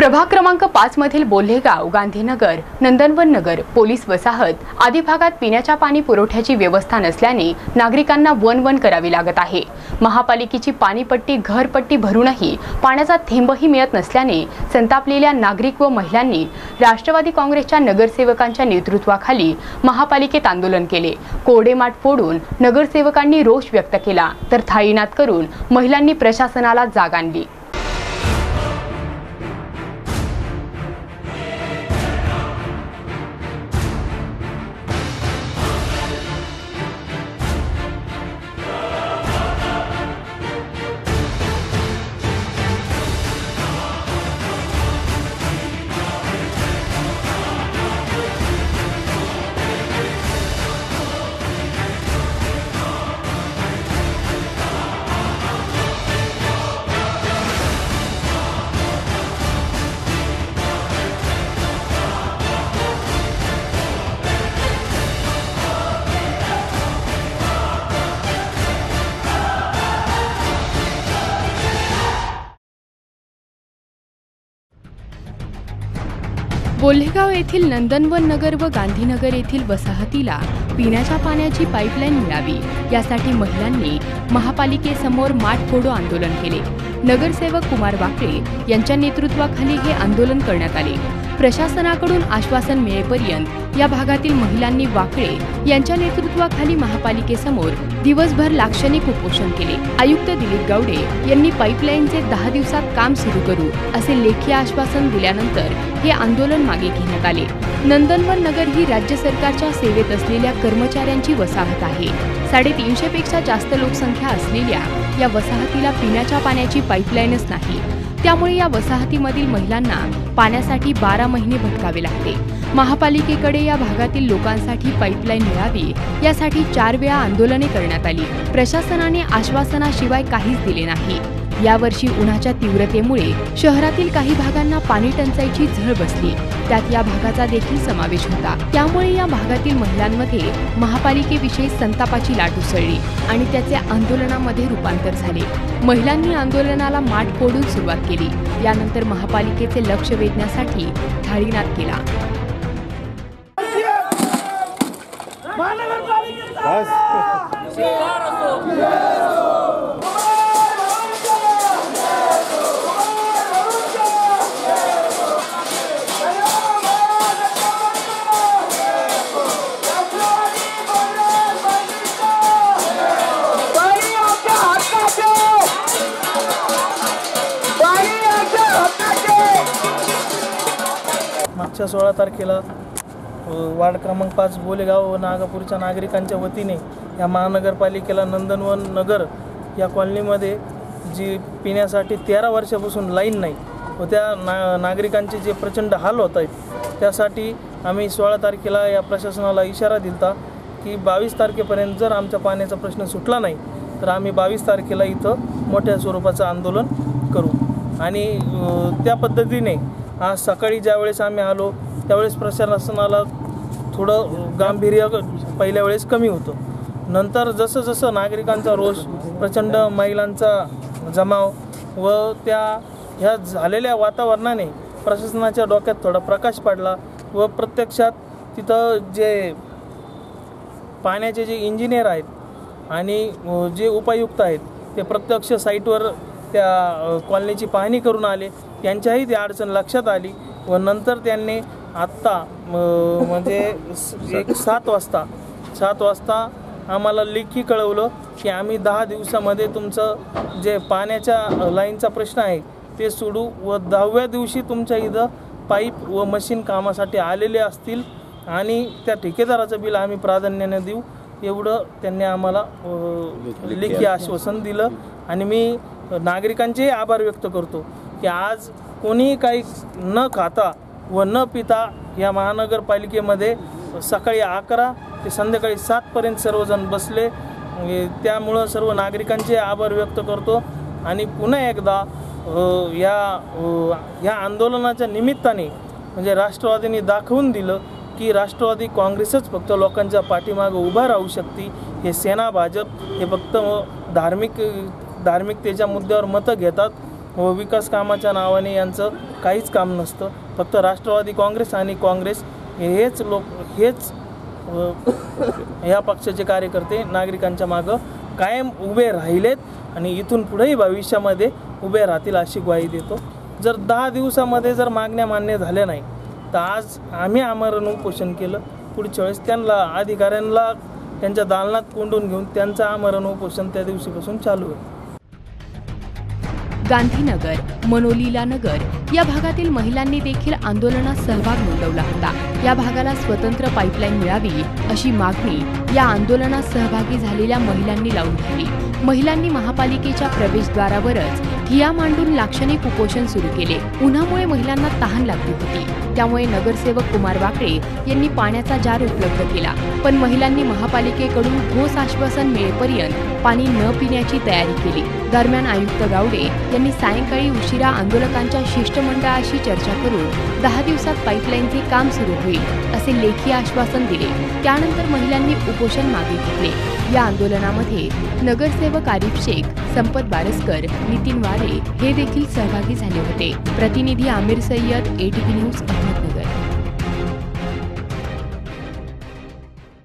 प्रभाग क्रमांक 5 मधील बोल्हेगाव, गांधीनगर, नंदनवन नगर, पोलीस वसाहत आदी भागात पिण्याच्या पाणी पुरवठ्याची व्यवस्था नसल्याने नागरिकांना वन करावी लागत आहे। महापालिकेची पाणीपट्टी घरपट्टी भरूनही पाण्याचा थेंबही मिळत नसल्याने संतापलेल्या नागरिक व महिलांनी राष्ट्रवादी काँग्रेसच्या नगरसेवकांच्या नेतृत्वाखाली महापालिकेत आंदोलन केले। कोरडेमाट फोडून नगरसेवकांनी रोष व्यक्त केला तर थाळीनाद करून महिलांनी प्रशासनाला जाग आणली। बोल्हेगाव येथील नंदनवन नगर व गांधीनगर येथील वसाहतीला पिण्याच्या पाण्याची पाईपलाईन मिळावी यासाठी महिलांनी महापालिकेसमोर माठ फोडो आंदोलन केले। नगरसेवक कुमार वाकळे यांच्या नेतृत्वाखाली हे आंदोलन करण्यात आले। प्रशासनाकडून आश्वासन मिळेपर्यंत या भागातील महिलांनी वाकळे यांच्या नेतृत्वाखाली महापालिकेसमोर दिवसभर लाक्षणिक उपोषण केले। आयुक्त दिलीप गावडे यांनी पाईपलाईनचे 10 दिवसात काम सुरू करू असे लेखी आश्वासन दिल्यानंतर हे आंदोलन मागे घेण्यात आले। नंदनवन नगर ही राज्य सरकारच्या सेवेत असलेल्या कर्मचाऱ्यांची वसाहत आहे। 350 पेक्षा जास्त लोकसंख्या असलेल्या या वसाहतीला पिण्याच्या पाण्याची पाईपलाईनच नाही। त्यामुळे या वसाहतीमधील महिलांना पाण्यासाठी 12 महिने भटकावे लागते। महापालिकेकडे या भागातील लोकांसाठी पाईपलाईन मिळावी यासाठी 4 वेळा आंदोलने करण्यात आली। प्रशासनाने आश्वासनाशिवाय काहीच दिले नाही। यावर्षी उन्हाच्या तीव्रतेमुळे शहरातील काही भागांना पाणी टंचाईची झळ बसली, त्यात या भागाचा देखील समावेश होता। त्यामुळे या भागातील महिलांमध्ये महापालिकेविषयी संतापाची लाट उसळली आणि त्याचे आंदोलनामध्ये रूपांतर झाले। महिलांनी आंदोलनाला माठ फोडून सुरुवात केली। यानंतर महापालिकेचे लक्ष वेधण्यासाठी थाळीनाद केला। मागच्या 16 तारखेला वार्ड क्रमांक 5 बोलेगाव व नागापूरच्या नागरिकांच्या वतीने या महानगरपालिकेला नंदनवन नगर या कॉलनीमध्ये जी पिण्यासाठी 13 वर्षापासून लाईन नाही व त्या नागरिकांचे जे प्रचंड हाल होत आहेत, त्यासाठी आम्ही 16 तारखेला या प्रशासनाला इशारा दिलता की 22 तारखेपर्यंत जर आमच्या पाण्याचा प्रश्न सुटला नाही तर आम्ही 22 तारखेला इथं मोठ्या स्वरूपाचं आंदोलन करू। आणि त्या पद्धतीने आज सकाळी ज्यावेळेस आम्ही आलो त्यावेळेस प्रशासनाला थोडं गांभीर्य पहिल्या वेळेस कमी होतं। नंतर जसं जसं नागरिकांचा रोष, प्रचंड महिलांचा जमाव व ह्या झालेल्या वातावरणाने प्रशासनाच्या डोक्यात थोडा प्रकाश पडला व प्रत्यक्षात तिथं जे पाण्याचे जे इंजिनियर आहेत आणि जे उपायुक्त आहेत ते प्रत्यक्ष साईटवर त्या कॉलनीची पाहणी करून आले। त्यांच्याही ती अडचण लक्षात आली व नंतर त्यांनी आत्ता म्हणजे 7 वाजता आम्हाला लेखी कळवलं की आम्ही 10 दिवसामध्ये तुमचं जे पाण्याच्या लाईनचा प्रश्न आहे ते सोडू व 10व्या दिवशी तुमच्या इथं पाईप व मशीन कामासाठी आलेले असतील आणि त्या ठेकेदाराचं बिल आम्ही प्राधान्याने देऊ, एवढं त्यांनी आम्हाला लेखी आश्वासन दिलं। आणि मी नागरिकांचे आभार व्यक्त करतो की आज कोणी काही न खाता व न पिता या महानगरपालिकेमध्ये सकाळी 11 ते संध्याकाळी 7 पर्यंत सर्वजण बसले। त्यामुळं सर्व नागरिकांचे आभार व्यक्त करतो आणि पुन्हा एकदा या आंदोलनाच्या निमित्ताने म्हणजे राष्ट्रवादीने दाखवून दिलं की राष्ट्रवादी काँग्रेसच फक्त लोकांच्या पाठीमागे उभा राहू शकते। हे सेना भाजप हे फक्त धार्मिकतेच्या मुद्द्यावर मतं घेतात व विकास कामाच्या नावाने यांचं काहीच काम नसतं. फक्त राष्ट्रवादी काँग्रेस आणि काँग्रेस हेच या पक्षाचे कार्यकर्ते नागरिकांच्या मागं कायम उभे राहिलेत आणि इथून पुढेही भविष्यामध्ये उभे राहतील अशी ग्वाही देतो. जर 10 दिवसामध्ये जर मागण्या मान्य झाल्या नाही तर आज आम्ही आमरण उपोषण केलं. पुढच्या वेळेस त्यांना अधिकाऱ्यांना त्यांच्या दालनात कोंडून घेऊन त्यांचं आमरण उपोषण त्या दिवशीपासून चालू आहे. गांधीनगर, मनोलीला नगर या भागातील महिलांनी देखील आंदोलनात सहभाग नोंदवला होता. या भागाला स्वतंत्र पाईपलाईन मिळावी अशी मागणी या आंदोलनात सहभागी झालेल्या महिलांनी लावून धरली. महिलांनी महापालिकेच्या प्रवेशद्वारावरच ठिय्या मांडून लाक्षणिक उपोषण सुरू केले. उन्हामुळे महिलांना तहान लागली होती. त्यामुळे नगरसेवक कुमार वाकळे यांनी पाण्याचा जार उपलब्ध केला. पण महिलांनी महापालिकेकडून ठोस आश्वासन मिळेपर्यंत पाणी न पिण्याची तयारी केली. दरम्यान आयुक्त गावडे यांनी सायंकाळी उशिरा आंदोलकांच्या शिष्टमंडळाशी चर्चा करून 10 दिवसात पाईपलाईनचे काम सुरू होईल असे लेखी आश्वासन दिले. त्यानंतर महिलांनी उपोषण मागे घेतले. या आंदोलनामध्ये नगरसेवक आरिफ शेख, संपत बारसकर, नितीन वारे हे देखील सहभागी झाले होते. प्रतिनिधी आमिर सय्यद, ATV न्यूज.